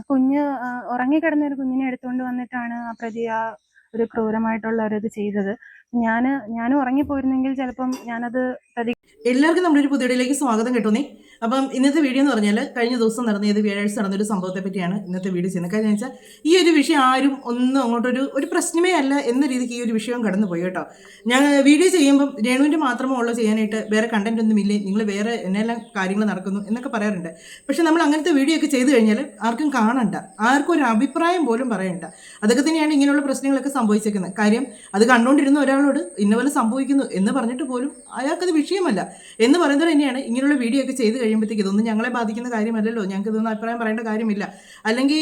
കുഞ്ഞ് ഉറങ്ങിക്കിടന്ന ഒരു കുഞ്ഞിനെ എടുത്തുകൊണ്ട് വന്നിട്ടാണ് ആ പ്രതി ഒരു ക്രൂരമായിട്ടുള്ള ഒരു ഇത് ചെയ്തത്. ഞാനും ഉറങ്ങിപ്പോയിരുന്നെങ്കിൽ ചിലപ്പം ഞാനത് എല്ലാവർക്കും നമ്മുടെ ഒരു പുതിയ വീഡിയോയിലേക്ക് സ്വാഗതം കേട്ടോന്നേ. അപ്പം ഇന്നത്തെ വീഡിയോ എന്ന് പറഞ്ഞാൽ കഴിഞ്ഞ ദിവസം നടന്നത് വ്യാഴാഴ്ച നടന്നൊരു സംഭവത്തെ പറ്റിയാണ് ഇന്നത്തെ വീഡിയോ ചെയ്യുന്നത്. കാര്യം വെച്ചാൽ ഈ ഒരു വിഷയം ആരും ഒന്നും അങ്ങോട്ടൊരു പ്രശ്നമേ അല്ല എന്ന രീതിക്ക് ഈ ഒരു വിഷയം കടന്നു പോയി കേട്ടോ. ഞാൻ വീഡിയോ ചെയ്യുമ്പം രേണുവിൻ്റെ മാത്രമേ ഉള്ളൂ ചെയ്യാനായിട്ട്, വേറെ കണ്ടന്റ് ഒന്നും ഇല്ലേ, നിങ്ങൾ വേറെ എന്നെല്ലാം കാര്യങ്ങൾ നടക്കുന്നു എന്നൊക്കെ പറയാറുണ്ട്. പക്ഷെ നമ്മൾ അങ്ങനത്തെ വീഡിയോ ഒക്കെ ചെയ്തു കഴിഞ്ഞാൽ ആർക്കും കാണണ്ട, ആർക്കും ഒരു അഭിപ്രായം പോലും പറയണ്ട. അതൊക്കെ തന്നെയാണ് ഇങ്ങനെയുള്ള പ്രശ്നങ്ങളൊക്കെ സംഭവിച്ചേക്കുന്നത്. കാര്യം അത് കണ്ടുകൊണ്ടിരുന്ന ഒരാളോട് ഇന്നപോലെ സംഭവിക്കുന്നു എന്ന് പറഞ്ഞിട്ട് പോലും അയാൾക്കത് വിഷയമല്ല എന്ന് പറയുന്നത് തന്നെയാണ് ഇങ്ങനെയുള്ള വീഡിയോ ഒക്കെ ചെയ്ത് കഴിയുമ്പോഴത്തേക്ക് ഇതൊന്നും ഞങ്ങളെ ബാധിക്കുന്ന കാര്യമല്ലല്ലോ, ഞങ്ങൾക്ക് ഇതൊന്നും അഭിപ്രായം പറയേണ്ട കാര്യമില്ല, അല്ലെങ്കിൽ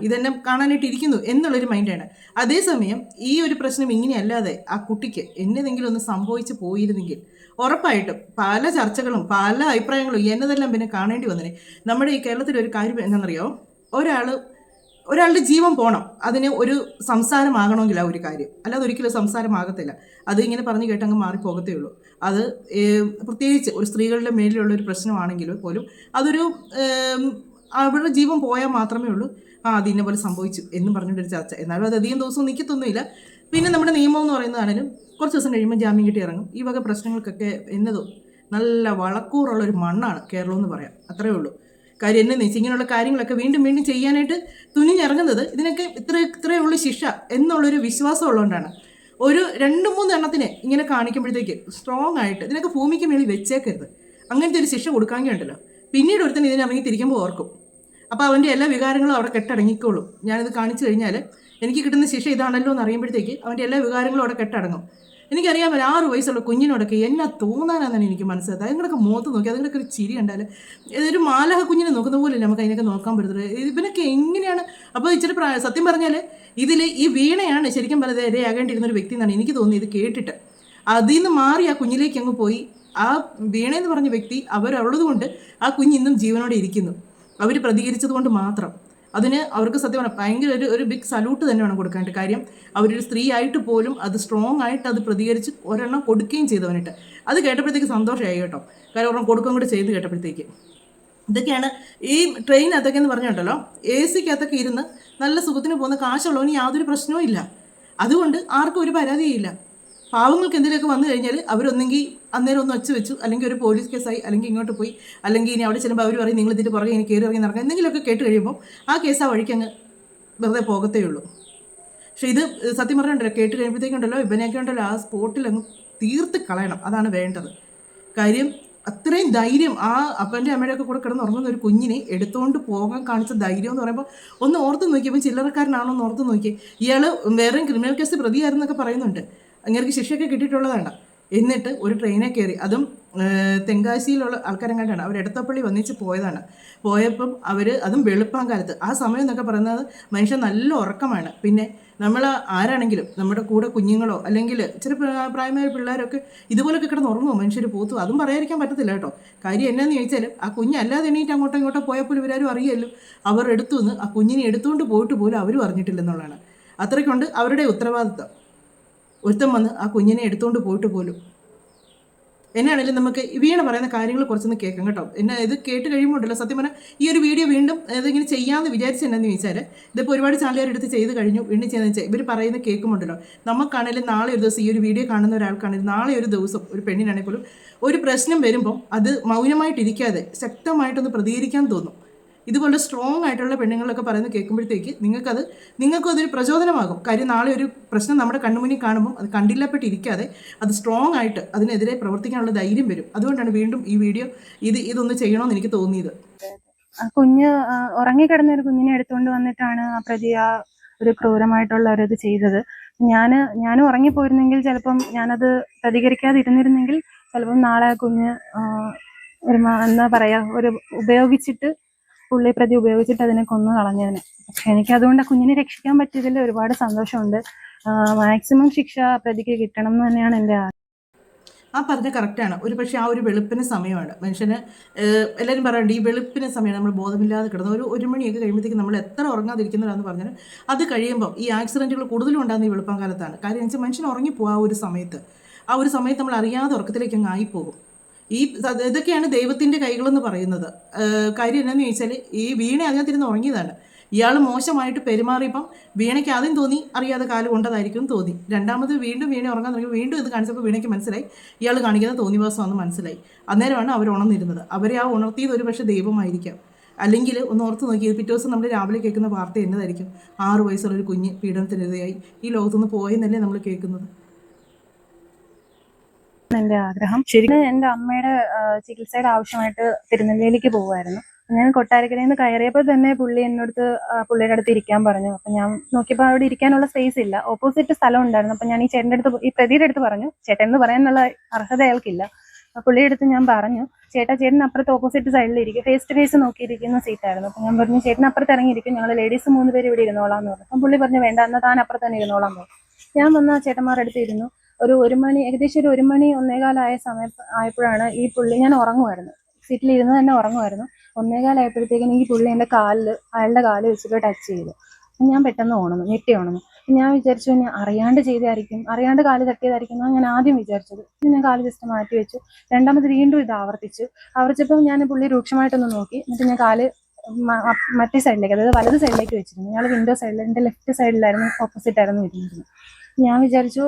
ഇതെന്നെ കാണാനായിട്ട് ഇരിക്കുന്നു എന്നുള്ളൊരു മൈൻഡാണ്. അതേസമയം ഈ ഒരു പ്രശ്നം ഇങ്ങനെയല്ലാതെ ആ കുട്ടിക്ക് എന്നതെങ്കിലും ഒന്ന് സംഭവിച്ചു പോയിരുന്നെങ്കിൽ ഉറപ്പായിട്ടും പല ചർച്ചകളും പല അഭിപ്രായങ്ങളും എന്നതെല്ലാം പിന്നെ കാണേണ്ടി വന്നേ. നമ്മുടെ ഈ കേരളത്തിലൊരു കാര്യം എന്താണെന്നറിയോ, ഒരാളുടെ ജീവൻ പോകണം, അതിന് ഒരു സംസാരമാകണമെങ്കിൽ ആ ഒരു കാര്യം, അല്ലാതെ ഒരിക്കലും സംസാരമാകത്തില്ല. അത് ഇങ്ങനെ പറഞ്ഞു കേട്ടങ്ങ് മാറിപ്പോകത്തേ ഉള്ളൂ. അത് പ്രത്യേകിച്ച് ഒരു സ്ത്രീകളുടെ മേലിലുള്ള ഒരു പ്രശ്നമാണെങ്കിൽ പോലും അതൊരു അവരുടെ ജീവൻ പോയാൽ മാത്രമേ ഉള്ളൂ അത് ഇന്ന പോലെ സംഭവിച്ചു എന്ന് പറഞ്ഞിട്ടൊരു ചർച്ച. എന്നാലും അത് അധികം ദിവസം നിൽക്കത്തൊന്നുമില്ല. പിന്നെ നമ്മുടെ നിയമം എന്ന് പറയുന്നതാണെങ്കിലും കുറച്ച് ദിവസം കഴിയുമ്പോൾ ജാമ്യം കിട്ടി ഇറങ്ങും. ഈ വക പ്രശ്നങ്ങൾക്കൊക്കെ എന്നതോ നല്ല വളക്കൂറുള്ളൊരു മണ്ണാണ് കേരളം എന്ന് പറയാം. അത്രയേ ഉള്ളൂ. കാര്യം എന്നെ വെച്ച് ഇങ്ങനെയുള്ള കാര്യങ്ങളൊക്കെ വീണ്ടും വീണ്ടും ചെയ്യാനായിട്ട് തുനിഞ്ഞിറങ്ങുന്നത് ഇതിനൊക്കെ ഇത്രയേ ഉള്ളൂ ശിക്ഷ എന്നുള്ളൊരു വിശ്വാസം ഉള്ളതുകൊണ്ടാണ്. ഒരു 2-3 എണ്ണത്തിന് ഇങ്ങനെ കാണിക്കുമ്പോഴത്തേക്ക് സ്ട്രോങ് ആയിട്ട് ഇതിനൊക്കെ ഭൂമിക്ക് മേളിൽ വെച്ചേക്കരുത്. അങ്ങനത്തെ ഒരു ശിക്ഷ കൊടുക്കാമെങ്കിൽ ഉണ്ടല്ലോ, പിന്നീട് ഒരുത്തൻ ഇതിനിറങ്ങി തിരിക്കുമ്പോൾ ഓർക്കും. അപ്പോൾ അവൻ്റെ എല്ലാ വികാരങ്ങളും അവിടെ കെട്ടടങ്ങിക്കോളും. ഞാനിത് കാണിച്ചു കഴിഞ്ഞാൽ എനിക്ക് കിട്ടുന്ന ശിക്ഷ ഇതാണല്ലോ എന്ന് അറിയുമ്പോഴത്തേക്ക് അവൻ്റെ എല്ലാ വികാരങ്ങളും അവിടെ കെട്ടടങ്ങും. എനിക്കറിയാൻ പറ്റും 6 വയസ്സുള്ള കുഞ്ഞിനോടൊക്കെ എന്നാ തോന്നാനാണെന്നാണ് എനിക്ക് മനസ്സിലായത്. അതുങ്ങളൊക്കെ മുഖത്ത് നോക്കി അതുങ്ങളൊക്കെ ഒരു ചിരി കണ്ടാൽ ഇതൊരു മാലഹ കുഞ്ഞിനെ നോക്കുന്ന പോലെ നമുക്ക് അതിനൊക്കെ നോക്കാൻ പറ്റത്തില്ല. ഇവനൊക്കെ എങ്ങനെയാണ്? അപ്പോൾ ഇച്ചിരി സത്യം പറഞ്ഞാൽ ഇതിൽ ഈ വീണയാണ് ശരിക്കും പറഞ്ഞത് ഇരയാകേണ്ടിയിരുന്ന ഒരു വ്യക്തി എന്നാണ് എനിക്ക് തോന്നിയത് കേട്ടിട്ട്. അതിൽ നിന്ന് മാറി ആ കുഞ്ഞിലേക്ക് അങ്ങ് പോയി. ആ വീണയെന്ന് പറഞ്ഞ വ്യക്തി അവരുള്ളത് കൊണ്ട് ആ കുഞ്ഞിന്നും ജീവനോടെ ഇരിക്കുന്നു. അവർ പ്രതികരിച്ചത് കൊണ്ട് മാത്രം. അതിന് അവർക്ക് സത്യമാണ് ഭയങ്കര ഒരു ബിഗ് സല്യൂട്ട് തന്നെ വേണം കൊടുക്കാനായിട്ട്. കാര്യം അവരൊരു സ്ത്രീ ആയിട്ട് പോലും അത് സ്ട്രോങ് ആയിട്ട് അത് പ്രതികരിച്ച് ഒരെണ്ണം കൊടുക്കുകയും ചെയ്തവനിട്ട്. അത് കേട്ടപ്പോഴത്തേക്ക് സന്തോഷമായി കേട്ടോ. കാര്യം ഒരെണ്ണം കൊടുക്കുകയും കൂടെ ചെയ്ത് കേട്ടപ്പോഴത്തേക്ക്. ഇതൊക്കെയാണ് ഈ ട്രെയിനകത്തൊക്കെ എന്ന് പറഞ്ഞിട്ടുണ്ടല്ലോ, AC-ക്കകത്തൊക്കെ ഇരുന്ന് നല്ല സുഖത്തിന് പോകുന്ന കാശുള്ളവന് യാതൊരു പ്രശ്നവും ഇല്ല. അതുകൊണ്ട് ആർക്കും ഒരു പരാതിയില്ല. പാവങ്ങൾക്ക് എന്തെങ്കിലുമൊക്കെ വന്നു കഴിഞ്ഞാൽ അവരൊന്നെങ്കിൽ അന്നേരം ഒന്ന് ഒച്ച വെച്ചു, അല്ലെങ്കിൽ ഒരു പോലീസ് കേസായി, അല്ലെങ്കിൽ ഇങ്ങോട്ട് പോയി, അല്ലെങ്കിൽ ഇനി അവിടെ ചെല്ലുമ്പോൾ അവർ പറയും നിങ്ങൾ ഇതിൻ്റെ പുറകെ ഇനി കയറി ഇറങ്ങി നടക്കാം, എന്തെങ്കിലുമൊക്കെ കേട്ട് കഴിയുമ്പോൾ ആ കേസ് ആ വഴിക്ക് അങ്ങ് വെറുതെ പോകത്തേ ഉള്ളൂ. പക്ഷേ ഇത് സത്യം പറഞ്ഞിട്ടുണ്ടല്ലോ, കേട്ട് കഴിയുമ്പോഴത്തേക്കുണ്ടല്ലോ ഇവനെയൊക്കെ ഉണ്ടല്ലോ ആ സ്പോട്ടിൽ അങ്ങ് തീർത്ത് കളയണം. അതാണ് വേണ്ടത്. കാര്യം അത്രയും ധൈര്യം ആ അപ്പൻ്റെ അമ്മയുടെയൊക്കെ കൂടെ കിടന്ന് ഉറങ്ങുന്ന ഒരു കുഞ്ഞിനെ എടുത്തുകൊണ്ട് പോകാൻ കാണിച്ച ധൈര്യം എന്ന് പറയുമ്പോൾ ഒന്ന് ഓർത്ത് നോക്കിയപ്പോൾ ചില്ലറക്കാരനാണോ എന്ന് ഓർത്ത് നോക്കി. ഇയാൾ വേറെ ക്രിമിനൽ കേസ് പ്രതിയായിരുന്നൊക്കെ പറയുന്നുണ്ട്. അങ്ങനെ ശിക്ഷയൊക്കെ കിട്ടിയിട്ടുള്ളതാണ്. എന്നിട്ട് ഒരു ട്രെയിനെ കയറി, അതും തെങ്കാശിയിലുള്ള ആൾക്കാരെങ്ങാണ്ടാണ് അവർ എടത്തപ്പള്ളി വന്നിച്ച് പോയതാണ്. പോയപ്പം അതും വെളുപ്പാൻ കാലത്ത്, ആ സമയം എന്നൊക്കെ പറയുന്നത് മനുഷ്യൻ നല്ല ഉറക്കമാണ്. പിന്നെ നമ്മൾ ആരാണെങ്കിലും നമ്മുടെ കൂടെ കുഞ്ഞുങ്ങളോ അല്ലെങ്കിൽ ഇച്ചിരി പ്രായമായ പിള്ളേരൊക്കെ ഇതുപോലൊക്കെ കിടന്ന് ഉറങ്ങുമോ മനുഷ്യർ പോത്തു? അതും പറയാതിരിക്കാൻ പറ്റത്തില്ല കേട്ടോ. കാര്യം എന്നാന്ന് ചോദിച്ചാൽ ആ കുഞ്ഞല്ലാതെ എണീറ്റ് അങ്ങോട്ടോ ഇങ്ങോട്ടോ പോയപ്പോൾ ഇവരാരും അറിയല്ലോ. അവർ എടുത്തു നിന്ന് ആ കുഞ്ഞിനെ എടുത്തുകൊണ്ട് പോയിട്ട് പോലും അവരും അറിഞ്ഞിട്ടില്ലെന്നുള്ളതാണ്. അത്രയ്ക്കുണ്ട് അവരുടെ ഉത്തരവാദിത്വം. ഒരുത്തം വന്ന് ആ കുഞ്ഞിനെ എടുത്തുകൊണ്ട് പോയിട്ട് പോലും. എന്നാണെങ്കിലും നമുക്ക് വീണ പറയുന്ന കാര്യങ്ങൾ കുറച്ചൊന്ന് കേൾക്കാം കേട്ടോ. ഇത് കേട്ട് കഴിയുമ്പോഴല്ലോ സത്യം പറഞ്ഞാൽ ഈ ഒരു വീഡിയോ വീണ്ടും ഇതിങ്ങനെ ചെയ്യാമെന്ന് വിചാരിച്ചെന്നു ചോദിച്ചാൽ, ഇതിപ്പോൾ ഒരുപാട് ചാനലുകാരെടുത്ത് ചെയ്ത് കഴിഞ്ഞു, വീണ്ടും ചെയ്യുന്നത് വെച്ചാൽ ഇവർ പറയുന്ന കേൾക്കുമ്പോണ്ടല്ലോ, നമുക്കാണെങ്കിലും നാളെ ഒരു ദിവസം ഈ ഒരു വീഡിയോ കാണുന്ന ഒരാൾക്കാണെങ്കിലും നാളെ ഒരു ദിവസം ഒരു പെണ്ണിനാണെങ്കിൽ പോലും ഒരു പ്രശ്നം വരുമ്പം അത് മൗനമായിട്ടിരിക്കാതെ ശക്തമായിട്ടൊന്ന് പ്രതികരിക്കാൻ തോന്നും. ഇതുപോലെ സ്ട്രോങ് ആയിട്ടുള്ള പെണ്ണുങ്ങളൊക്കെ പറയുന്നത് കേൾക്കുമ്പോഴത്തേക്ക് നിങ്ങൾക്കും അതൊരു പ്രചോദനമാകും. കാര്യം നാളെ ഒരു പ്രശ്നം നമ്മുടെ കണ്ണുമുന്നിൽ കാണുമ്പോൾ അത് കണ്ടില്ലപ്പെട്ടിരിക്കാതെ അത് സ്ട്രോങ് ആയിട്ട് അതിനെതിരെ പ്രവർത്തിക്കാനുള്ള ധൈര്യം വരും. അതുകൊണ്ടാണ് വീണ്ടും ഈ വീഡിയോ ഇതൊന്ന് ചെയ്യണമെന്ന് എനിക്ക് തോന്നിയത്. കുഞ്ഞ് ഉറങ്ങിക്കിടന്ന ഒരു കുഞ്ഞിനെ എടുത്തുകൊണ്ട് വന്നിട്ടാണ് ആ പ്രതി ഒരു ക്രൂരമായിട്ടുള്ള ഒരു ഇത് ചെയ്തത്. ഞാനും ഉറങ്ങിപ്പോയിരുന്നെങ്കിൽ ചിലപ്പം ഞാനത് പ്രതികരിക്കാതിരുന്നിരുന്നെങ്കിൽ ചിലപ്പം നാളെ കുഞ്ഞ് ഒരു എന്താ പറയാ ഒരു പ്രതി ഉപയോഗിച്ചിട്ട് അതിനെ കൊന്നു കളഞ്ഞതിന്. പക്ഷെ എനിക്ക് അതുകൊണ്ട് ആ കുഞ്ഞിനെ രക്ഷിക്കാൻ പറ്റിയതിൽ ഒരുപാട് സന്തോഷമുണ്ട്. മാക്സിമം ശിക്ഷ പ്രതിക്ക് കിട്ടണം എന്ന് തന്നെയാണ് എൻ്റെ ആ പറഞ്ഞ കറക്റ്റാണ്. ഒരു പക്ഷേ ആ ഒരു വെളുപ്പിന് സമയമാണ് മനുഷ്യന് എല്ലാവരും പറയാറുണ്ട് ഈ വെളുപ്പിന് സമയമാണ് നമ്മൾ ബോധമില്ലാതെ കിടന്ന് ഒരു മണിയൊക്കെ കഴിയുമ്പോഴത്തേക്ക് നമ്മൾ എത്ര ഉറങ്ങാതിരിക്കുന്നതാണെന്ന് പറഞ്ഞാൽ അത് കഴിയുമ്പം ഈ ആക്സിഡൻറ്റുകൾ കൂടുതലും ഉണ്ടാകുന്ന ഈ വെളുപ്പം കാലത്താണ്. കാര്യം എന്ന് വെച്ചാൽ മനുഷ്യൻ ഉറങ്ങിപ്പോകും ആ ഒരു സമയത്ത് നമ്മൾ അറിയാതെ ഉറക്കത്തിലേക്ക് അങ്ങ് ആയിപ്പോകും. ഇതൊക്കെയാണ് ദൈവത്തിൻ്റെ കൈകളെന്ന് പറയുന്നത്. കാര്യം എന്താണെന്ന് ചോദിച്ചാൽ ഈ വീണ അതിനകത്തിരുന്ന് ഉറങ്ങിയതാണ്. ഇയാൾ മോശമായിട്ട് പെരുമാറിയപ്പം വീണയ്ക്ക് ആദ്യം തോന്നി അറിയാതെ കാല് കൊണ്ടതായിരിക്കും തോന്നി. രണ്ടാമത് വീണ്ടും വീണ ഉറങ്ങാൻ തുടങ്ങി. വീണ്ടും ഇത് കാണിച്ചപ്പോൾ വീണയ്ക്ക് മനസ്സിലായി ഇയാൾ കാണിക്കുന്ന തോന്നിവാസമാണെന്ന് മനസ്സിലായി. അന്നേരമാണ് അവർ ഉണർന്നിരുന്നത്. അവരെ ആ ഉണർത്തിയത് ഒരു പക്ഷേ ദൈവമായിരിക്കാം. അല്ലെങ്കിൽ ഒന്ന് ഓർത്ത് നോക്കി, പിറ്റേ ദിവസം നമ്മൾ രാവിലെ കേൾക്കുന്ന വാർത്ത എന്നതായിരിക്കും? 6 വയസ്സുള്ള ഒരു കുഞ്ഞ് പീഡനത്തിനിരയായി ഈ ലോകത്തുനിന്ന് പോയെന്നല്ലേ നമ്മൾ കേൾക്കുന്നത്. എന്റെ ആഗ്രഹം ശരിക്കും എന്റെ അമ്മയുടെ ചികിത്സയുടെ ആവശ്യമായിട്ട് തിരുനെല്ലിയിലേക്ക് പോകുമായിരുന്നു. ഞാൻ കൊട്ടാരക്കരയിൽ നിന്ന് കയറിയപ്പോൾ തന്നെ പുള്ളി എന്നോടത്ത് പുള്ളിയുടെ അടുത്ത് ഇരിക്കാൻ പറഞ്ഞു. അപ്പൊ ഞാൻ നോക്കിയപ്പോൾ അവിടെ ഇരിക്കാനുള്ള സ്പേസ് ഇല്ല, ഓപ്പോസിറ്റ് സ്ഥലം ഉണ്ടായിരുന്നു. അപ്പൊ ഞാൻ ഈ ചേട്ടൻ്റെ അടുത്ത് ഈ പ്രതിയുടെ അടുത്ത് പറഞ്ഞു, ചേട്ടൻ എന്ന് പറയാനുള്ള അർഹത അയാൾക്കില്ല. പുള്ളിയുടെ അടുത്ത് ഞാൻ പറഞ്ഞു, ചേട്ടൻ അപ്പുറത്ത് ഓപ്പോസിറ്റ് സൈഡിൽ ഇരിക്കും, ഫേസ് ടു ഫേസ് നോക്കിയിരിക്കുന്ന സീറ്റായിരുന്നു. അപ്പൊ ഞാൻ പറഞ്ഞു, ചേട്ടൻ അപ്പുറത്ത് ഇറങ്ങിയിരിക്കും, ഞങ്ങൾ ലേഡീസ് 3 പേര് ഇവിടെ ഇരുന്നോളാം എന്ന് പറഞ്ഞു. അപ്പം പുള്ളി പറഞ്ഞു, വേണ്ട, എന്നാൽ താൻ അപ്പുറത്ത് തന്നെ ഇരുന്നോളാം എന്ന് പറഞ്ഞു. ഞാൻ വന്ന ചേട്ടന്മാരുടെ അടുത്ത് ഇരുന്നു. ഒരു മണി, ഏകദേശം ഒരു 1 മണി 1:15 ആയ സമയം ആയപ്പോഴാണ് ഈ പുള്ളി, ഞാൻ ഉറങ്ങുമായിരുന്നു, സീറ്റിൽ ഇരുന്ന് തന്നെ ഉറങ്ങുമായിരുന്നു. 1:15 ആയപ്പോഴത്തേക്കും ഈ പുള്ളി എൻ്റെ അയാളുടെ കാല് വെച്ചിട്ട് ടച്ച് ചെയ്തു. ഞാൻ പെട്ടെന്ന് ഞെട്ടി ഉണർന്നു. ഞാൻ വിചാരിച്ചു ഞാൻ അറിയാണ്ട് ചെയ്തായിരിക്കും, അറിയാണ്ട് കാല് തട്ടിയതായിരിക്കും എന്നാണ് ഞാൻ ആദ്യം വിചാരിച്ചത്. ഞാൻ കാല് ജസ്റ്റ് മാറ്റി വെച്ചു. രണ്ടാമത് വീണ്ടും ഇത് ആവർത്തിച്ചപ്പോൾ ഞാൻ പുള്ളി രൂക്ഷമായിട്ടൊന്ന് നോക്കി. എന്നിട്ട് ഞാൻ കാല് മറ്റേ സൈഡിലേക്ക്, അതായത് വലത് സൈഡിലേക്ക് വെച്ചിരുന്നു. ഞങ്ങൾ വിൻഡോ സൈഡിൽ, എൻ്റെ ലെഫ്റ്റ് സൈഡിലായിരുന്നു, ഓപ്പോസിറ്റ് ആയിരുന്നു ഇരുന്നിരുന്നത്. ഞാൻ വിചാരിച്ചു,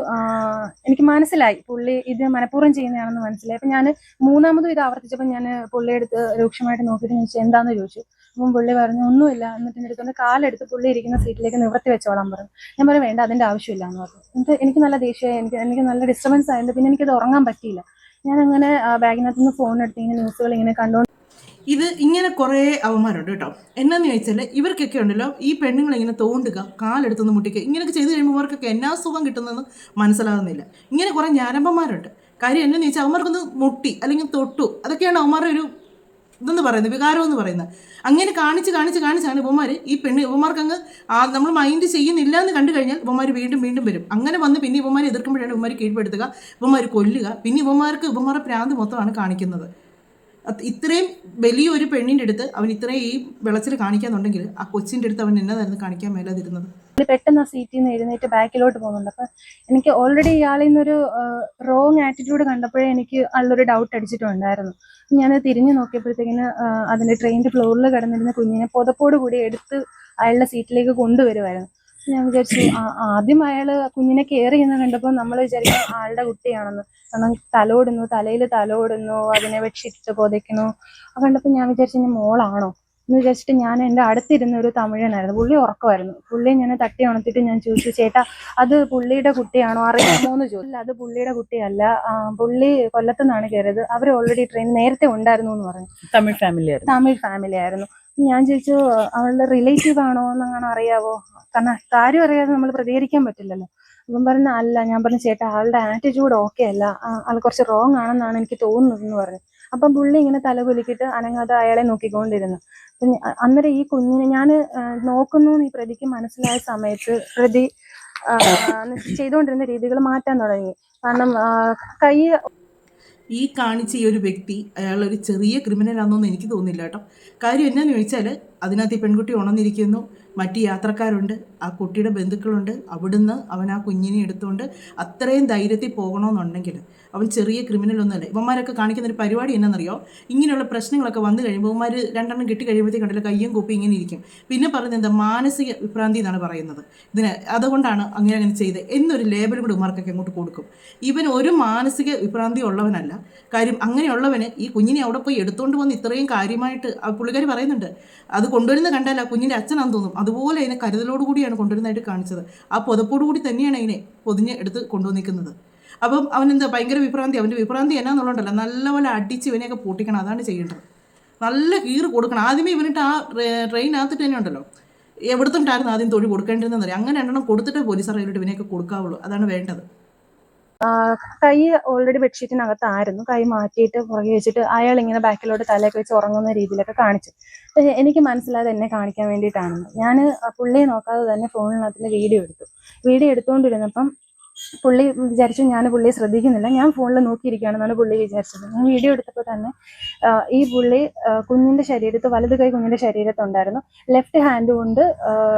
എനിക്ക് മനസ്സിലായി പുള്ളി ഇത് മനഃപൂർവ്വം ചെയ്യുന്നതാണെന്ന് മനസ്സിലായി. അപ്പം ഞാൻ മൂന്നാമതും ഇത് ആവർത്തിച്ചപ്പോൾ ഞാൻ പുള്ളിയെടുത്ത് രൂക്ഷമായിട്ട് നോക്കിയിട്ട് ചോദിച്ചു, എന്താണെന്ന് ചോദിച്ചു. അപ്പം പുള്ളി പറഞ്ഞു, ഒന്നുമില്ല. എന്നിട്ട് എൻ്റെ അടുത്ത് കാലെടുത്ത് പുള്ളി ഇരിക്കുന്ന സീറ്റിലേക്ക് നിവർത്തി വെച്ചോളാൻ പറഞ്ഞു. ഞാൻ പറഞ്ഞു, വേണ്ട, അതിൻ്റെ ആവശ്യമില്ല എന്ന് പറഞ്ഞു. എനിക്ക് നല്ല ദേഷ്യമായി, എനിക്ക് നല്ല ഡിസ്റ്റർബൻസ് ആയിരുന്നു. പിന്നെ എനിക്കത് ഉറങ്ങാൻ പറ്റിയില്ല. ഞാൻ അങ്ങനെ ബാഗിനകത്ത് നിന്ന് ഫോൺ എടുത്ത് ഇങ്ങനെ ന്യൂസുകൾ ഇങ്ങനെ കണ്ടുകൊണ്ട് ഇത് ഇങ്ങനെ കുറേ അവന്മാരുണ്ട് കേട്ടോ. എന്നാന്ന് ചോദിച്ചാൽ ഇവർക്കൊക്കെ ഉണ്ടല്ലോ, ഈ പെണ്ണുങ്ങൾ ഇങ്ങനെ തോണ്ടുക, കാലെടുത്തൊന്ന് മുട്ടിക്കുക, ഇങ്ങനെയൊക്കെ ചെയ്ത് കഴിയുമ്പോൾ ഇവർക്കൊക്കെ എന്നാ സുഖം കിട്ടുന്നതെന്ന് മനസ്സിലാകുന്നില്ല. ഇങ്ങനെ കുറേ ഞാരമ്പന്മാരുണ്ട്. കാര്യം എന്നാന്ന് ചോദിച്ചാൽ അവന്മാർക്കൊന്ന് മുട്ടി അല്ലെങ്കിൽ തൊട്ടു, അതൊക്കെയാണ് അവന്മാരുടെ ഒരു ഇതെന്ന് പറയുന്നത്, വികാരം എന്ന് പറയുന്നത്. അങ്ങനെ കാണിച്ചാണ് ഇവന്മാർ ഇവന്മാർക്ക് അങ്ങ് നമ്മൾ മൈൻഡ് ചെയ്യുന്നില്ല എന്ന് കണ്ടു കഴിഞ്ഞാൽ ഇവന്മാർ വീണ്ടും വരും. അങ്ങനെ വന്ന് പിന്നെ ഇവന്മാരെ എതിർക്കുമ്പോഴാണ് ഇവന്മാർ കീഴ്പ്പെടുത്തുക, ഇവന്മാർ കൊല്ലുക. പിന്നെ ഇവന്മാരുടെ പ്രാന്ത് മൊത്തമാണ് കാണിക്കുന്നത്. ഇത്രയും വലിയൊരു പെണ്ണിൻ്റെ അടുത്ത് അവൻ ഇത്രയും ഈ വെളച്ചിൽ കാണിക്കാന്നുണ്ടെങ്കിൽ ആ കൊച്ചിൻ്റെ അടുത്ത് അവൻ എന്നതായിരുന്നു കാണിക്കാൻ മേലാതിരുന്നത്. പെട്ടെന്ന് ആ സീറ്റിൽ നിന്ന് എഴുന്നേറ്റ് ബാക്കിലോട്ട് പോകുന്നുണ്ട്. അപ്പൊ എനിക്ക് ഓൾറെഡി ഇയാളിൽ നിന്നൊരു റോങ് ആറ്റിറ്റ്യൂഡ് കണ്ടപ്പോഴേ എനിക്ക് ആളൊരു ഡൗട്ട് അടിച്ചിട്ടുണ്ടായിരുന്നു. ഞാൻ തിരിഞ്ഞു നോക്കിയപ്പോഴത്തേക്കിന് അതിന്റെ ട്രെയിനിന്റെ ഫ്ലോറിൽ കിടന്നിരുന്ന കുഞ്ഞിനെ പുതപ്പോട് കൂടി എടുത്ത് അയാളുടെ സീറ്റിലേക്ക് കൊണ്ടുവരുമായിരുന്നു. ഞാൻ വിചാരിച്ചു, ആദ്യം അയാള് കുഞ്ഞിനെ കെയർ ചെയ്യുന്ന കണ്ടപ്പോൾ നമ്മൾ വിചാരിക്കും ആളുടെ കുട്ടിയാണെന്ന്. കാരണം തലയിൽ തലോടുന്നു, അതിനെ ബെഡ്ഷീറ്റ് പുതയ്ക്കുന്നു. കണ്ടപ്പോൾ ഞാൻ വിചാരിച്ചു ഇനി മോളാണോ എന്ന് വിചാരിച്ചിട്ട് ഞാൻ എൻ്റെ അടുത്തിരുന്ന ഒരു തമിഴനായിരുന്നു, പുള്ളി ഉറക്കമായിരുന്നു. പുള്ളിയെ ഞാൻ തട്ടി ഉണർത്തിട്ട് ഞാൻ ചോദിച്ചു, ചേട്ടാ അത് പുള്ളിയുടെ കുട്ടിയാണോ, അറിയാമോ എന്ന് ചോദിച്ചു. അത് പുള്ളിയുടെ കുട്ടിയല്ല, പുള്ളി കൊല്ലത്തു നിന്നാണ് കയറിയത്, അവർ ഓൾറെഡി ട്രെയിൻ നേരത്തെ ഉണ്ടായിരുന്നു എന്ന് പറഞ്ഞു. തമിഴ് ഫാമിലി ആയിരുന്നു. ഞാൻ ചോദിച്ചു, അവളുടെ റിലേറ്റീവ് ആണോ എന്നങ്ങനെ അറിയാവോ, കാരണം കാര്യം അറിയാതെ നമ്മൾ പ്രതികരിക്കാൻ പറ്റില്ലല്ലോ. അപ്പം പറഞ്ഞ അല്ല. ഞാൻ പറഞ്ഞു, ചേട്ടാ ആളുടെ ആറ്റിറ്റ്യൂഡ് ഓക്കെ അല്ല, ആൾ കുറച്ച് റോങ് ആണെന്നാണ് എനിക്ക് തോന്നുന്നത് എന്ന് പറഞ്ഞു. അപ്പം പുള്ളി ഇങ്ങനെ തലകുലുക്കിയിട്ട് അനങ്ങാതെ അയാളെ നോക്കിക്കൊണ്ടിരുന്നു. അന്നേരം ഈ കുഞ്ഞിനെ ഞാൻ നോക്കുന്നു ഈ പ്രതിക്ക് മനസ്സിലായ സമയത്ത് പ്രതി ചെയ്തുകൊണ്ടിരുന്ന രീതികൾ മാറ്റാൻ തുടങ്ങി. കാരണം കൈ ഈ കാണിച്ച ഈ ഒരു വ്യക്തി അയാളൊരു ചെറിയ ക്രിമിനലാണെന്നൊന്നും എനിക്ക് തോന്നുന്നില്ല കേട്ടോ. കാര്യം എന്നാന്ന് ചോദിച്ചാൽ അതിനകത്ത് ഈ പെൺകുട്ടി ഉണർന്നിരിക്കുന്നു, മറ്റ് യാത്രക്കാരുണ്ട്, ആ കുട്ടിയുടെ ബന്ധുക്കളുണ്ട്. അവിടുന്ന് അവൻ ആ കുഞ്ഞിനെ എടുത്തുകൊണ്ട് അത്രയും ധൈര്യത്തിൽ പോകണമെന്നുണ്ടെങ്കിൽ അവൻ ചെറിയ ക്രിമിനലൊന്നുമല്ല. ഇവന്മാരൊക്കെ കാണിക്കുന്ന ഒരു പരിപാടി എന്നാണെന്നറിയോ, ഇങ്ങനെയുള്ള പ്രശ്നങ്ങളൊക്കെ വന്നു കഴിയുമ്പോൾ ഇവന്മാർ 2 എണ്ണം കിട്ടി കഴിയുമ്പോഴത്തേക്കുണ്ടല്ലോ കയ്യും കൂപ്പി ഇങ്ങനെ ഇരിക്കും. പിന്നെ പറയുന്നത് എന്താ, മാനസിക വിഭ്രാന്തി എന്നാണ് പറയുന്നത്. അതുകൊണ്ടാണ് അങ്ങനെ ചെയ്ത് എന്നൊരു ലേബൽ കൂടി ഇവന്മാർക്കൊക്കെ അങ്ങോട്ട് കൊടുക്കും. ഇവൻ ഒരു മാനസിക വിഭ്രാന്തി ഉള്ളവനല്ല. കാര്യം അങ്ങനെയുള്ളവന് ഈ കുഞ്ഞിനെ അവിടെ പോയി എടുത്തുകൊണ്ട് വന്ന് ഇത്രയും കാര്യമായിട്ട് പുള്ളിക്കാർ പറയുന്നുണ്ട്, അത് കൊണ്ടുവരുന്ന കണ്ടാൽ ആ കുഞ്ഞിൻ്റെ അച്ഛനാണെന്ന് തോന്നും. അതുപോലെ അതിനെ കരുതലോടുകൂടിയാണ് കൊണ്ടുവരുന്നതായിട്ട് കാണിച്ചത്. ആ പുതപ്പോടുകൂടി തന്നെയാണ് അതിനെ പൊതിഞ്ഞ് എടുത്ത് കൊണ്ടുവന്നിരിക്കുന്നത്. അപ്പം അവനെന്താ ഭയങ്കര വിഭ്രാന്തി. അവൻ്റെ വിഭ്രാന്തി എന്നാന്നുള്ളതല്ല, നല്ലപോലെ അടിച്ച് ഇവനെയൊക്കെ പൊട്ടിക്കണം, അതാണ് ചെയ്യേണ്ടത്. നല്ല കീറ് കൊടുക്കണം. ആദ്യമേ ഇവനിട്ട് ആ ട്രെയിനകത്തിട്ട് തന്നെ ഉണ്ടല്ലോ, എവിടത്തുണ്ടായിരുന്നു ആദ്യം തൊഴി കൊടുക്കേണ്ടതെന്ന് അറിയാം. അങ്ങനെ 2 എണ്ണം കൊടുത്തിട്ട് പോലീസ് അറിയിലിട്ട് ഇവനെയൊക്കെ കൊടുക്കാവുള്ളൂ. അതാണ് വേണ്ടത്. കൈ ഓൾറെഡി ബെഡ്ഷീറ്റിനകത്തായിരുന്നു, കൈ മാറ്റിയിട്ട് പുറകെ വെച്ചിട്ട് അയാൾ ഇങ്ങനെ ബാക്കിലോട്ട് തലയൊക്കെ വെച്ച് ഉറങ്ങുന്ന രീതിയിലൊക്കെ കാണിച്ചു. എനിക്ക് മനസ്സിലായത് എന്നെ കാണിക്കാൻ വേണ്ടിയിട്ടാണെന്ന്. ഞാൻ പുള്ളിയെ നോക്കാതെ തന്നെ ഫോണിനകത്ത് വീഡിയോ എടുത്തുകൊണ്ടിരുന്നപ്പം പുള്ളി വിചാരിച്ചു ഞാൻ പുള്ളിയെ ശ്രദ്ധിക്കുന്നില്ല, ഞാൻ ഫോണിൽ നോക്കിയിരിക്കുകയാണെന്നാണ് പുള്ളി വിചാരിച്ചത്. ഞാൻ വീഡിയോ എടുത്തപ്പോൾ തന്നെ ഈ പുള്ളി കുഞ്ഞിൻ്റെ ശരീരത്ത്, വലത് കൈ കുഞ്ഞിൻ്റെ ശരീരത്തുണ്ടായിരുന്നു. ലെഫ്റ്റ് ഹാൻഡ് കൊണ്ട്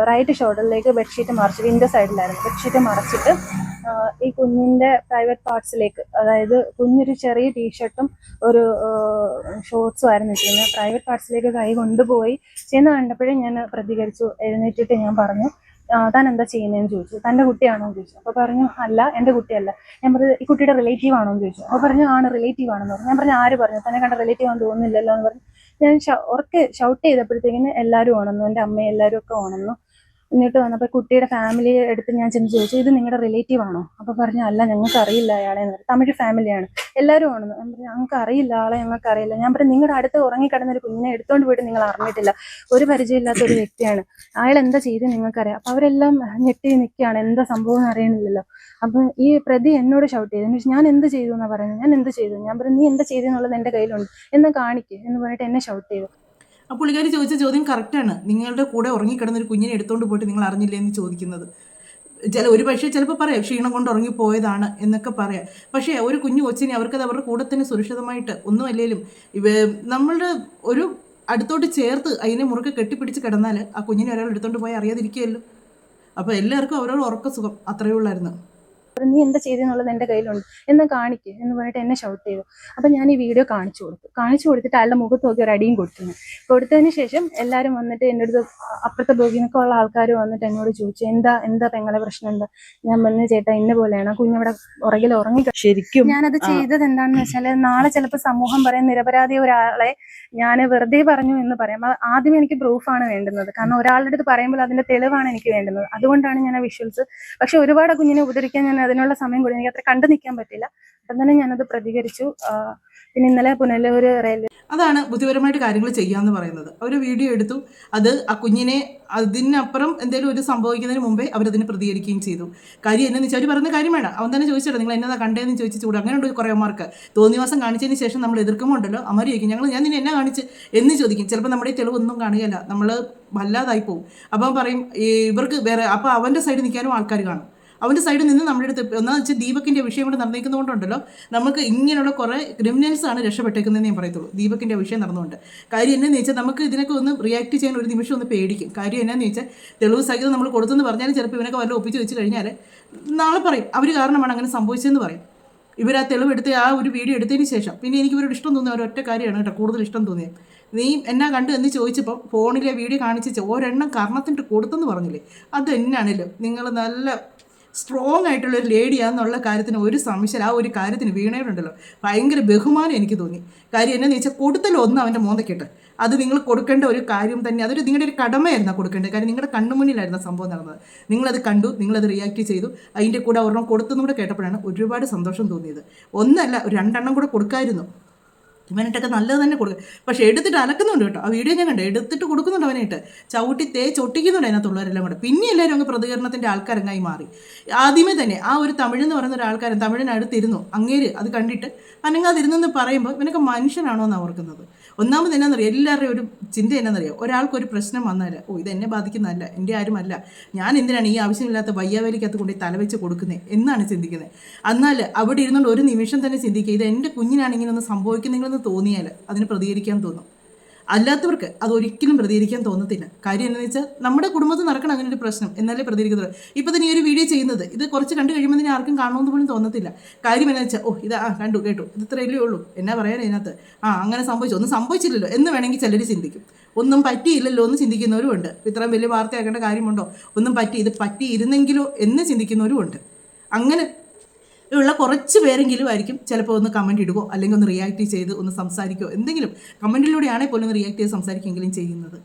റൈറ്റ് ഷോൾഡറിലേക്ക് ബെഡ്ഷീറ്റ് മറച്ചു, വിൻഡോ സൈഡിലായിരുന്നു ബെഡ്ഷീറ്റ് മറച്ചിട്ട് ഈ കുഞ്ഞിൻ്റെ പ്രൈവറ്റ് പാർട്സിലേക്ക്, അതായത് കുഞ്ഞൊരു ചെറിയ ടീഷർട്ടും ഒരു ഷോർട്സും ആയിരുന്നു ഇട്ടിരുന്നത്, പ്രൈവറ്റ് പാർട്സിലേക്ക് കൈ കൊണ്ടുപോയി. ചെന്ന് കണ്ടപ്പോഴേ ഞാൻ പ്രതികരിച്ചു. എഴുന്നേറ്റിട്ട് ഞാൻ പറഞ്ഞു, താൻ എന്താ ചെയ്യുന്നതെന്ന് ചോദിച്ചു. തൻ്റെ കുട്ടിയാണോ എന്ന് ചോദിച്ചു. അപ്പോൾ പറഞ്ഞു അല്ല, എൻ്റെ കുട്ടിയല്ല. ഞാൻ പറഞ്ഞു ഈ കുട്ടിയുടെ റിലേറ്റീവ് ആണോ എന്ന് ചോദിച്ചു. അപ്പോൾ പറഞ്ഞു ആണ്, റിലേറ്റീവ് ആണെന്ന് പറഞ്ഞു. ഞാൻ പറഞ്ഞു ആര് പറഞ്ഞു, തന്നെ കണ്ട റിലേറ്റീവ് ആണെന്ന് തോന്നുന്നില്ലല്ലോ എന്ന് പറഞ്ഞു. ഞാൻ ഉറക്കെ ഷൗട്ട് ചെയ്തപ്പോഴത്തേക്കിന് എല്ലാവരും ഉണർന്നു, എൻ്റെ അമ്മയും എല്ലാവരും ഒക്കെ ഉണർന്നു. എന്നിട്ട് വന്നപ്പോൾ കുട്ടിയുടെ ഫാമിലിയെ എടുത്ത് ഞാൻ ചെന്ന് ചോദിച്ചു, ഇത് നിങ്ങളുടെ റിലേറ്റീവ് ആണോ? അപ്പോൾ പറഞ്ഞു അല്ല, ഞങ്ങൾക്ക് അറിയില്ല അയാളെ എന്ന് പറഞ്ഞു. തമിഴ് ഫാമിലിയാണ്. എല്ലാവരും ആണെന്ന്. ഞാൻ പറഞ്ഞു ഞങ്ങൾക്ക് അറിയില്ല ആളെ, ഞങ്ങൾക്ക് അറിയില്ല. ഞാൻ പറഞ്ഞു നിങ്ങളുടെ അടുത്ത് ഉറങ്ങിക്കിടന്ന ഒരു കുഞ്ഞിനെ എടുത്തോണ്ട് പോയിട്ട് നിങ്ങൾ അറിഞ്ഞിട്ടില്ല, ഒരു പരിചയമില്ലാത്ത ഒരു വ്യക്തിയാണ്, അയാൾ എന്താ ചെയ്ത് നിങ്ങൾക്കറിയാം. അപ്പം അവരെല്ലാം ഞെട്ടി നിൽക്കുകയാണ്, എന്താ സംഭവം എന്ന് അറിയണില്ലല്ലോ. അപ്പം ഈ പ്രതി എന്നോട് ഷൗട്ട് ചെയ്തു. എന്ന് വെച്ചാൽ ഞാൻ എന്ത് ചെയ്തു എന്നാണ് പറയുന്നത്. ഞാൻ എന്ത് ചെയ്തു? ഞാൻ പറഞ്ഞു നീ എന്താ ചെയ്തെന്നുള്ളത് എൻ്റെ കയ്യിലുണ്ട്, എന്നാ കാണിക്കുക എന്ന് പറഞ്ഞിട്ട് എന്നെ ഷൗട്ട് ചെയ്തു. ആ പുള്ളിക്കാരി ചോദിച്ച ചോദ്യം കറക്റ്റാണ്. നിങ്ങളുടെ കൂടെ ഉറങ്ങിക്കിടന്ന ഒരു കുഞ്ഞിനെ എടുത്തുകൊണ്ട് പോയിട്ട് നിങ്ങൾ അറിഞ്ഞില്ലേ എന്ന് ചോദിക്കുന്നത്. ഒരു പക്ഷേ ചിലപ്പോൾ പറയാം ക്ഷീണം കൊണ്ട് ഉറങ്ങിപ്പോയതാണ് എന്നൊക്കെ പറയാം. പക്ഷേ ഒരു കുഞ്ഞു കൊച്ചിനെ അവർക്കത് അവരുടെ കൂടെ തന്നെ സുരക്ഷിതമായിട്ട് ഒന്നുമല്ലേലും നമ്മളുടെ ഒരു അടുത്തോട്ട് ചേർത്ത് അതിനെ മുറുക്കെ കെട്ടിപ്പിടിച്ച് കിടന്നാൽ ആ കുഞ്ഞിനെ ഒരാൾ എടുത്തുകൊണ്ട് പോയി അറിയാതിരിക്കുകയല്ലോ. അപ്പോൾ എല്ലാവർക്കും അവരോട് ഉറക്ക സുഖം അത്രയേ ഉള്ളായിരുന്നു. നീ എന്താ ചെയ്തെന്നുള്ളത് എൻ്റെ കയ്യിലുണ്ട്, എന്നാ കാണിക്കുക എന്ന് പറഞ്ഞിട്ട് എന്നെ ഷൗട്ട് ചെയ്തു. അപ്പം ഞാൻ ഈ വീഡിയോ കാണിച്ചു കൊടുത്തിട്ട് അയാളുടെ മുഖത്ത് നോക്കി ഒരു അടിയും കൊടുത്തതിന് ശേഷം എല്ലാവരും വന്നിട്ട് എൻ്റെ അടുത്ത്, അപ്പുറത്തെ ബോഗിൽ നിന്നൊക്കെ ഉള്ള ആൾക്കാർ വന്നിട്ട് എന്നോട് ചോദിച്ചു എന്താ പെങ്ങളെ പ്രശ്നം എന്താ. ഞാൻ പറഞ്ഞു ചേട്ടാ ഇന്ന പോലെയാണ്, കുഞ്ഞവിടെ പുറകിൽ ഉറങ്ങി. ശരിക്കും ഞാനത് ചെയ്തത് എന്താണെന്ന് വെച്ചാൽ, നാളെ ചിലപ്പോൾ സമൂഹം പറയാൻ നിരപരാധി ഒരാളെ ഞാൻ വെറുതെ പറഞ്ഞു എന്ന് പറയാം. ആദ്യം എനിക്ക് പ്രൂഫാണ് വേണ്ടുന്നത്, കാരണം ഒരാളുടെ അടുത്ത് പറയുമ്പോൾ അതിന്റെ തെളിവാണ് എനിക്ക് വേണ്ടുന്നത്. അതുകൊണ്ടാണ് ഞാൻ ആ വിഷ്വൽസ്. പക്ഷെ ഒരുപാട് കുഞ്ഞിനെ ഉപദ്രവിക്കാൻ ഞാൻ അതിനുള്ള സമയം കൂടി, എനിക്ക് അത്ര കണ്ടു നിൽക്കാൻ പറ്റില്ല. അപ്പം തന്നെ ഞാനത് പ്രതികരിച്ചു. പിന്നെ ഇന്നലെ പുനലൂർ റെയിൽവേ, അതാണ് ബുദ്ധിപരമായിട്ട് കാര്യങ്ങൾ ചെയ്യാന്ന് പറയുന്നത്. അവർ വീഡിയോ എടുത്തു, അത് ആ കുഞ്ഞിനെ അതിനപ്പുറം എന്തെങ്കിലും ഒരു സംഭവിക്കുന്നതിന് മുമ്പേ അവരതിന് പ്രതികരിക്കുകയും ചെയ്തു. കാര്യം എന്നു വെച്ചാൽ അവർ പറയുന്ന കാര്യം വേണം. അവൻ തന്നെ ചോദിച്ചോ നിങ്ങൾ എന്നതാ കണ്ടതെന്ന് ചോദിച്ചു ചൂട്. അങ്ങനെ ഉണ്ട് കുറേ മാർക്ക് തോന്നിവാസം കാണിച്ചതിന് ശേഷം നമ്മൾ എതിർക്കുമ്പോണ്ടല്ലോ അമർ ചോദിക്കും ഞാൻ നിന്നെ എന്നാ കാണിച്ച് എന്ന് ചോദിക്കും. ചിലപ്പോൾ നമ്മുടെ ഈ തെളിവൊന്നും കാണുകയല്ല, നമ്മൾ വല്ലാതായി പോകും. അപ്പം പറയും ഇവർക്ക് വേറെ, അപ്പോൾ അവൻ്റെ സൈഡിൽ നിൽക്കാനും ആൾക്കാർ കാണും. അവൻ്റെ സൈഡിൽ നിന്ന് നമ്മുടെ അടുത്ത് ഒന്നാന്ന് വെച്ചാൽ ദീപകിൻ്റെ വിഷയം കൂടെ നടന്നിരിക്കുന്നതുകൊണ്ടുണ്ടല്ലോ നമുക്ക് ഇങ്ങനെയുള്ള കുറേ ക്രിമിനൽസാണ് രക്ഷപ്പെട്ടേക്കുന്നതെന്ന് ഞാൻ പറയത്തുള്ളൂ. ദീപകിൻ്റെ വിഷയം നടന്നുകൊണ്ട് കാര്യം എന്നാന്ന് വെച്ചാൽ നമുക്ക് ഇതിനൊക്കെ ഒന്ന് റിയാക്ട് ചെയ്യാൻ ഒരു നിമിഷം ഒന്ന് പേടിക്കും. കാര്യം എന്നാന്ന് വെച്ചാൽ തെളിവ് സഹിതം നമ്മൾ കൊടുത്തെന്ന് പറഞ്ഞാലും ചിലപ്പോൾ ഇവനൊക്കെ വല്ല ഒപ്പിച്ച് വെച്ച് കഴിഞ്ഞാൽ നാളെ പറയും അവർ കാരണമാണ് അങ്ങനെ സംഭവിച്ചതെന്ന് പറയും. ഇവർ ആ തെളിവെടുത്ത് ആ ഒരു വീഡിയോ എടുത്തതിന് ശേഷം പിന്നെ എനിക്ക് ഇവരോട് ഇഷ്ടം തോന്നിയ ഒരൊറ്റ കാര്യമാണ് കേട്ടോ കൂടുതൽ ഇഷ്ടം തോന്നിയത്. നീ എന്നാ കണ്ടു എന്ന് ചോദിച്ചപ്പോൾ ഫോണിലെ വീഡിയോ കാണിച്ച് ഒരെണ്ണം കർണത്തിൻ്റെ കൊടുത്തെന്ന് പറഞ്ഞില്ലേ, അത് എന്നാണല്ലോ നിങ്ങൾ നല്ല സ്ട്രോങ് ആയിട്ടുള്ള ഒരു ലേഡിയാന്നുള്ള കാര്യത്തിന് ഒരു സംശയം. ആ ഒരു കാര്യത്തിന് വീണയോടുണ്ടല്ലോ ഭയങ്കര ബഹുമാനം എനിക്ക് തോന്നി. കാര്യം എന്നാന്ന് വെച്ചാൽ കൊടുത്തല്ലോ ഒന്ന് അവൻ്റെ മോന്തക്കിട്ട്, അത് നിങ്ങൾ കൊടുക്കേണ്ട ഒരു കാര്യം തന്നെ, അതൊരു നിങ്ങളുടെ ഒരു കടമയായിരുന്നു കൊടുക്കേണ്ടത്. കാര്യം നിങ്ങളുടെ കണ്ണുമുന്നിലായിരുന്നു സംഭവം നടന്നത്. നിങ്ങളത് കണ്ടു, നിങ്ങളത് റിയാക്ട് ചെയ്തു. അതിൻ്റെ കൂടെ ഒരെണ്ണം കൊടുത്തെന്നും കൂടെ കേട്ടപ്പോഴാണ് ഒരുപാട് സന്തോഷം തോന്നിയത്. ഒന്നല്ല, ഒരു 2 എണ്ണം കൂടെ കൊടുക്കാമായിരുന്നു. ഇവനായിട്ടൊക്കെ നല്ലത് തന്നെ കൊടുക്കുക. പക്ഷേ എടുത്തിട്ട് അലക്കുന്നുണ്ട് കേട്ടോ. ആ വീഡിയോ ഞാൻ കണ്ടു, എടുത്തിട്ട് കൊടുക്കുന്നുണ്ട് അവനായിട്ട്, ചവിട്ടി ഒട്ടിക്കുന്നുണ്ട് അതിനകത്തുള്ളവരെല്ലാം കൂടെ. പിന്നെ എല്ലാവരും അങ്ങ് പ്രതികരണത്തിൻ്റെ ആൾക്കാരങ്ങായി മാറി. ആദ്യമേ തന്നെ ആ ഒരു തമിഴെന്ന് പറയുന്ന ഒരാൾക്കാരൻ തമിഴിനടുത്തിരുന്നു, അങ്ങേര് അത് കണ്ടിട്ട് അനങ്ങാതിരുന്നെന്ന് പറയുമ്പോൾ ഇവനൊക്കെ മനുഷ്യനാണോ എന്ന് ഓർക്കുന്നത്. ഒന്നാമത് എന്നാണെന്നറിയാം, എല്ലാവരുടെയും ഒരു ചിന്ത എന്നാണെന്നറിയാം, ഒരാൾക്കൊരു പ്രശ്നം വന്നാൽ ഇത് എന്നെ ബാധിക്കുന്നതല്ല, എൻ്റെ ആരുമല്ല, ഞാൻ എന്തിനാണ് ഈ ആവശ്യമില്ലാത്ത വയ്യാവേലിക്കകത്ത് കൊണ്ട് തലവെച്ച് കൊടുക്കുന്നത് എന്നാണ് ചിന്തിക്കുന്നത്. എന്നാൽ അവിടെ ഇരുന്നുകൊണ്ട് ഒരു നിമിഷം തന്നെ ചിന്തിക്കുക, ഇത് എൻ്റെ കുഞ്ഞിനാണ് ഇങ്ങനെ ഒന്ന് സംഭവിക്കുന്നെങ്കിലെന്ന് തോന്നിയാൽ അതിന് പ്രതികരിക്കാൻ തോന്നും. അല്ലാത്തവർക്ക് അതൊരിക്കലും പ്രതികരിക്കാൻ തോന്നത്തില്ല. കാര്യം എന്താണെന്ന് വെച്ചാൽ നമ്മുടെ കുടുംബത്തിൽ നടക്കണം അങ്ങനെ ഒരു പ്രശ്നം, എന്നാലേ പ്രതികരിക്കുന്നത്. ഇപ്പോൾ തന്നെ ഈ ഒരു വീഡിയോ ചെയ്യുന്നത് ഇത് കുറച്ച് കണ്ടു കഴിയുമ്പോൾ ഇതിനെ ആർക്കും കാണണമെന്ന് പോലും തോന്നത്തില്ല. കാര്യം എന്താണെന്ന് വെച്ചാൽ ഇതാ കണ്ടു കേട്ടു, ഇത് ഇത്രയല്ലേ ഉള്ളൂ, എന്നാ പറയാൻ ഇതിനകത്ത്, ഒന്നും സംഭവിച്ചില്ലല്ലോ എന്ന് വേണമെങ്കിൽ ചിലർ ചിന്തിക്കും. ഒന്നും പറ്റിയില്ലല്ലോ എന്ന് ചിന്തിക്കുന്നവരും ഉണ്ട്. ഇത്രയും വലിയ വാർത്തയാക്കേണ്ട കാര്യമുണ്ടോ, ഒന്നും ഇത് പറ്റിയിരുന്നെങ്കിലോ എന്ന് ചിന്തിക്കുന്നവരും ഉണ്ട്. അങ്ങനെ ഉള്ള കുറച്ച് പേരെങ്കിലും ആയിരിക്കും ചിലപ്പോൾ ഒന്ന് കമൻറ്റ് ഇടുകയോ അല്ലെങ്കിൽ ഒന്ന് റിയാക്ട് ചെയ്ത് ഒന്ന് സംസാരിക്കുകയോ എന്തെങ്കിലും കമൻറ്റിലൂടെയാണെങ്കിൽ പോലും ഒന്ന് റിയാക്ട് ചെയ്ത് സംസാരിക്കുമെങ്കിലും ചെയ്യുന്നത്.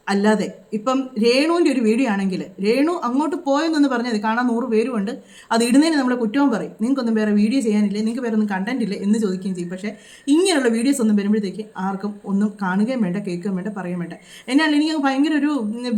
അല്ലാതെ ഇപ്പം രേണുവിൻ്റെ ഒരു വീഡിയോ ആണെങ്കിൽ രേണു അങ്ങോട്ട് പോയെന്നൊന്ന് പറഞ്ഞത് കാണാൻ 100 പേരുമുണ്ട്. അത് ഇടുന്നതിന് നമ്മളെ കുറ്റവും പറയും, നിങ്ങൾക്കൊന്നും വേറെ വീഡിയോ ചെയ്യാനില്ലേ, നിങ്ങൾക്ക് വേറെ ഒന്നും കണ്ടന്റ് ഇല്ലേ എന്ന് ചോദിക്കുകയും ചെയ്യും. പക്ഷേ ഇങ്ങനെയുള്ള വീഡിയോസ് ഒന്നും വരുമ്പോഴത്തേക്ക് ആർക്കും ഒന്നും കാണുകയും വേണ്ട, കേൾക്കുകയും വേണ്ട, പറയുകയും വേണ്ട. എന്നാൽ എനിക്ക് ഭയങ്കര ഒരു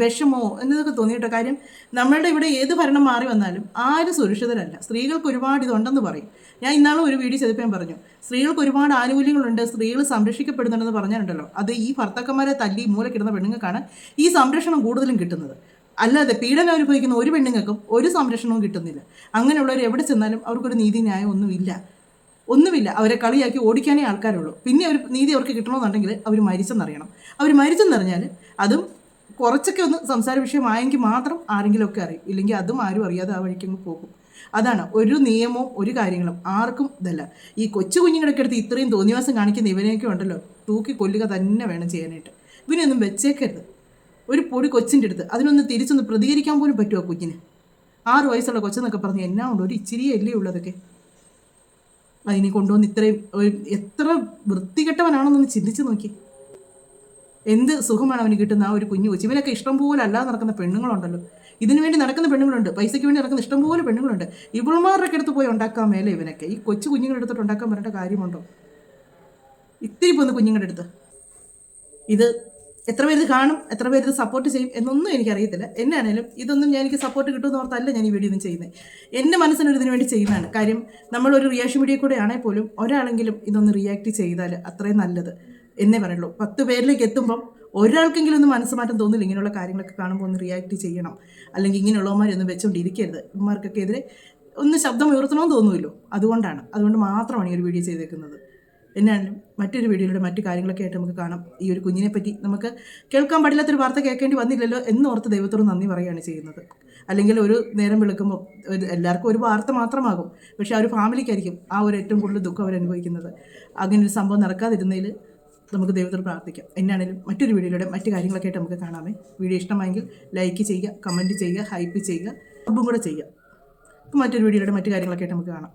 വിഷമോ എന്നതൊക്കെ തോന്നിയിട്ടോ. കാര്യം നമ്മളുടെ ഇവിടെ ഏത് ഭരണം മാറി വന്നാലും ആരും സുരക്ഷിതരല്ല. സ്ത്രീകൾക്ക് ഒരുപാട് ഇതുണ്ടെന്ന് പറയും. ഞാൻ ഇന്നാളും ഒരു വീഡിയോ ചെയ്തപ്പോൾ ഞാൻ പറഞ്ഞു, സ്ത്രീകൾക്ക് ഒരുപാട് ആനുകൂല്യങ്ങളുണ്ട്, സ്ത്രീകൾ സംരക്ഷിക്കപ്പെടുന്നുണ്ടെന്ന് പറഞ്ഞിട്ടുണ്ടല്ലോ. അത് ഈ ഭർത്താക്കന്മാരെ തല്ലി മൂലക്കിടുന്ന പെണ്ണുങ്ങൾക്കാണ് ഈ സംരക്ഷണം കൂടുതലും കിട്ടുന്നത്. അല്ലാതെ പീഡനം അനുഭവിക്കുന്ന ഒരു പെണ്ണുങ്ങൾക്കും ഒരു സംരക്ഷണവും കിട്ടുന്നില്ല. അങ്ങനെയുള്ളവർ എവിടെ ചെന്നാലും അവർക്കൊരു നീതി ന്യായം ഒന്നുമില്ല. അവരെ കളിയാക്കി ഓടിക്കാനേ ആൾക്കാരുള്ളൂ. പിന്നെ ഒരു നീതി അവർക്ക് കിട്ടണമെന്നുണ്ടെങ്കിൽ അവർ മരിച്ചെന്നറിയണം. അവർ മരിച്ചെന്നറിഞ്ഞാൽ അതും കുറച്ചൊക്കെ ഒന്ന് സംസാര വിഷയമായെങ്കിൽ മാത്രം ആരെങ്കിലുമൊക്കെ അറിയും. ഇല്ലെങ്കിൽ അതും ആരും അറിയാതെ ആ വഴിക്കങ്ങ് പോകും. അതാണ് ഒരു നിയമവും ഒരു കാര്യങ്ങളും ആർക്കും ഇതല്ല. ഈ കൊച്ചു കുഞ്ഞുങ്ങളൊക്കെ എടുത്ത് ഇത്രയും തോന്നിവാസം കാണിക്കുന്ന ഇവനെയൊക്കെ ഉണ്ടല്ലോ, തൂക്കി കൊല്ലുക തന്നെ വേണം ചെയ്യാനായിട്ട്. ഇവനെയൊന്നും വെച്ചേക്കരുത്. ഒരു പൊടി കൊച്ചിൻ്റെ അടുത്ത് അതിനൊന്ന് തിരിച്ചൊന്ന് പ്രതികരിക്കാൻ പോലും പറ്റുമോ കുഞ്ഞിന്? 6 വയസ്സുള്ള കൊച്ചെന്നൊക്കെ പറഞ്ഞ് എന്നാ ഉണ്ട്, ഒരു ഇച്ചിരിയല്ലേ ഉള്ളതൊക്കെ. അതിനെ കൊണ്ടുവന്ന് ഇത്രയും എത്ര വൃത്തികെട്ടവനാണെന്നൊന്ന് ചിന്തിച്ച് നോക്കി. എന്ത് സുഖമാണ് അവന് കിട്ടുന്ന ആ ഒരു കുഞ്ഞു കൊച്ചു. ഇവനൊക്കെ ഇഷ്ടം പോലെ അല്ലാതെ നടക്കുന്ന പെണ്ണുങ്ങളുണ്ടല്ലോ, ഇതിനു വേണ്ടി നടക്കുന്ന പെണ്ണുങ്ങളുണ്ട്, പൈസയ്ക്ക് വേണ്ടി നടക്കുന്ന ഇഷ്ടംപോലെ പെണ്ണുങ്ങളുണ്ട്. ഇവൾമാരുടെ അടുത്ത് പോയി ഉണ്ടാക്കാൻ മേലെ ഇവനൊക്കെ. ഈ കൊച്ചു കുഞ്ഞുങ്ങളുടെ അടുത്തോട്ട് ഉണ്ടാക്കാൻ പറയേണ്ട കാര്യമുണ്ടോ? ഇത്തിരി പോന്ന് കുഞ്ഞുങ്ങളുടെ അടുത്ത്. ഇത് എത്ര പേര് ഇത് കാണും, എത്ര പേര് ഇത് സപ്പോർട്ട് ചെയ്യും എന്നൊന്നും എനിക്കറിയത്തില്ല. എന്നാണേലും ഇതൊന്നും എനിക്ക് സപ്പോർട്ട് കിട്ടുമെന്ന് ഓർത്തല്ല ഞാൻ ഈ വീഡിയോ ഒന്നും ചെയ്യുന്നത്. എൻ്റെ മനസ്സിനൊരു ഇതിനു വേണ്ടി ചെയ്യുന്നതാണ്. കാര്യം നമ്മളൊരു റിയാക്ഷൻ വീഡിയോ കൂടെ ആണെങ്കിൽ പോലും ഒരാളെങ്കിലും ഇതൊന്ന് റിയാക്ട് ചെയ്താൽ അത്രയും നല്ലത് എന്നേ പറയുള്ളൂ. 10 പേരിലേക്ക് എത്തുമ്പം ഒരാൾക്കെങ്കിലും ഒന്ന് മനസ്സുമാറ്റം തോന്നില്ല. ഇങ്ങനെയുള്ള കാര്യങ്ങളൊക്കെ കാണുമ്പോൾ ഒന്ന് റിയാക്ട് ചെയ്യണം. അല്ലെങ്കിൽ ഇങ്ങനെയുള്ളവന്മാരൊന്നും വെച്ചുകൊണ്ടിരിക്കരുത്. ഇവന്മാർക്കൊക്കെ എതിരെ ഒന്ന് ശബ്ദം ഉയർത്തണമെന്ന് തോന്നുമല്ലോ. അതുകൊണ്ട് മാത്രമാണ് ഈ ഒരു വീഡിയോ ചെയ്തേക്കുന്നത്. എന്നാലും മറ്റൊരു വീഡിയോയിലൂടെ മറ്റു കാര്യങ്ങളൊക്കെ ആയിട്ട് നമുക്ക് കാണാം. ഈ ഒരു കുഞ്ഞിനെ പറ്റി നമുക്ക് കേൾക്കാൻ പാടില്ലാത്തൊരു വാർത്ത കേൾക്കേണ്ടി വന്നില്ലല്ലോ എന്നോർത്ത് ദൈവത്തോട് നന്ദി പറയുകയാണ് ചെയ്യുന്നത്. അല്ലെങ്കിൽ ഒരു നേരം വിളിക്കുമ്പോൾ എല്ലാവർക്കും ഒരു വാർത്ത മാത്രമാകും, പക്ഷേ ആ ഒരു ഫാമിലിക്കായിരിക്കും ആ ഒരു ഏറ്റവും കൂടുതൽ ദുഃഖം അവർ അനുഭവിക്കുന്നത്. അങ്ങനെ ഒരു സംഭവം നടക്കാതിരുന്നതിൽ നമുക്ക് ദൈവത്തോട് പ്രാർത്ഥിക്കാം. എന്നാണെങ്കിലും മറ്റൊരു വീഡിയോയിലൂടെ മറ്റു കാര്യങ്ങളൊക്കെ ആയിട്ട് നമുക്ക് കാണാമേ. വീഡിയോ ഇഷ്ടമായെങ്കിൽ ലൈക്ക് ചെയ്യുക, കമൻറ്റ് ചെയ്യുക, ഹൈപ്പ് ചെയ്യുക, സബും കൂടെ ചെയ്യുക. അപ്പോൾ മറ്റൊരു വീഡിയോയിലൂടെ മറ്റു കാര്യങ്ങളൊക്കെ ആയിട്ട് നമുക്ക് കാണാം.